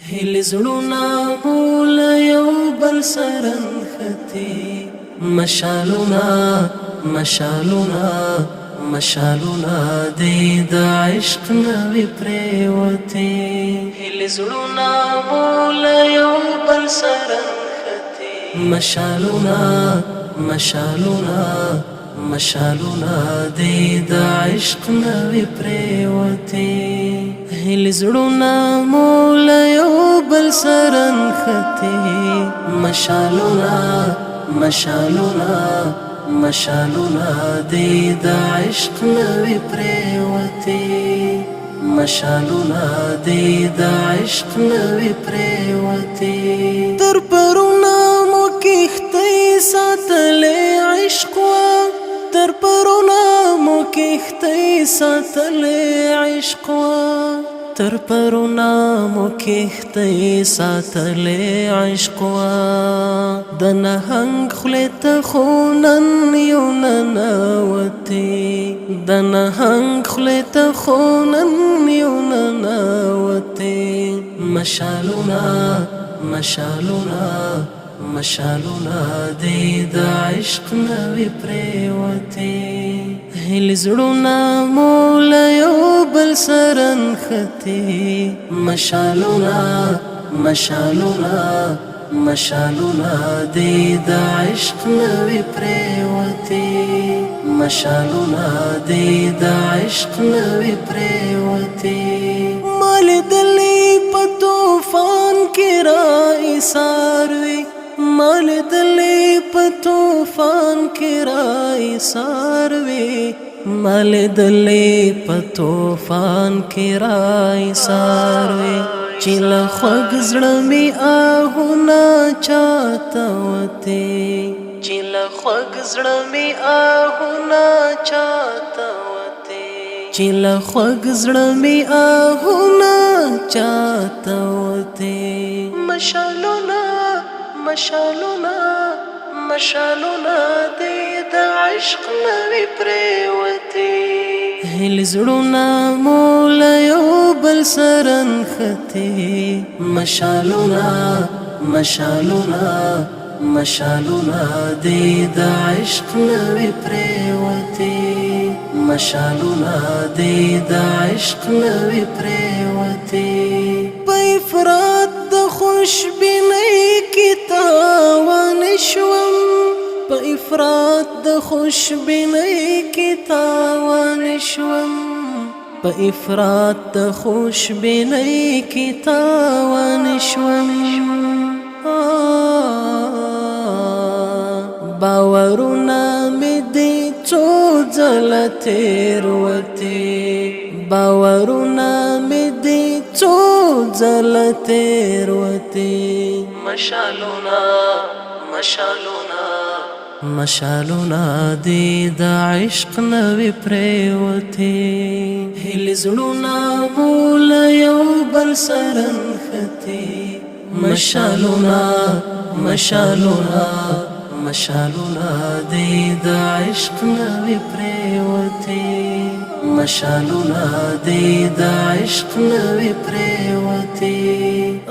هیل زړونه مول یو بل سره نښتي مشالونه مشالونه مشالونه د عشق نوی پریوتي هیل زړونه مول یو بل سره نښتي مشالونه مشالونه مشالونه د عشق نوی پریوتي هیل زړونه مول یو بل سره نښتي مشالونه مشالونه مشالونه د عشق نوی پریوتي مشالونه د عشق نوی پریوتي تر پرونه مو کښتۍ ساتلې عشق وا تر پرونه مو کښتۍ ساتلې عشق وا تر پرونه مو کښتۍ ساتلې عشق وا د نهنګ خولې ته خو نن یو ننوتې د نهنګ خولې ته خو نن یو ننوتې مشالونه مشالونه مشالونه د عشق نوی پریوتي هیل زړونه مول یو بل سره نښتي مشالونه مشالونه مشالونه د عشق نوی پریوتي مشالونه د عشق نوی پریوتي مال دلی په طوفان کې را ایثار وي مال دلی په طوفان کې را ایثار وي مال دلی په طوفان کې را ایثار وي چې له خوږ زړه مې آهونه چاته وتې چې له خوږ زړه مې آهونه چاته وتې چې له خوږ زړه مې آهونه چاته وتې مشالونه مشالونه مشالونه د عشق نوی پریوتي هیل زړونه مول یو بل سره نښتي مشالونه مشالونه مشالونه د عشق نوی پریوتي مشالونه د عشق نوی پریوتي په افراط د خوشبینۍ کې تاوان شوم په افراط د خوشبینۍ کې تاوان شوم په افراط د خوشبینۍ کې تاوان شوم باورونه مې دې څو ځله تېروتې باورونه مې دې څو ځله تېروتې مشالونه مشالونه مشالونه د عشق نوی پریوتي هیل زړونه مول یو بل سره نښتي مشالونه مشالونه مشالونه د عشق نوی پریوتي مشالونه د عشق نوی پریوتي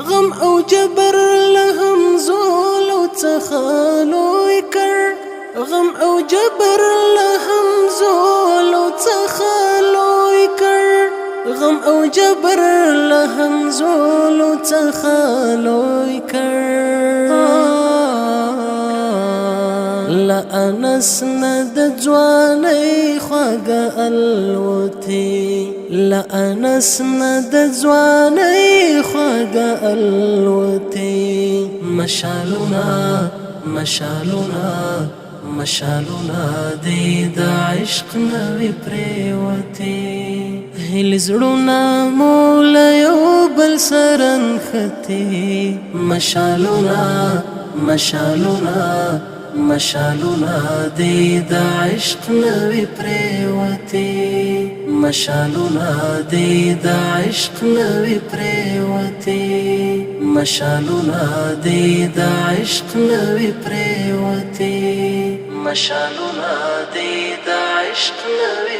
غم او جبر له همزولو څخه لوی کړ غم او جبر له همزولو څخه لوی کړ غم او جبر له همزولو څخه لوی کړ لا انس نه د ځوانۍ خواږه الوتې لا انس نه د ځوانۍ خواږه الوتې مشالونه مشالونه مشالونه د عشق نوی پریوتي هیل زړونه مول یو بل سره نښتي مشالونه مشالونه مشالونه د عشق نوی پریوتي مشالونه د عشق نوی پریوتي مشالونه د عشق نوی پریوتي مشالونه د عشق نوی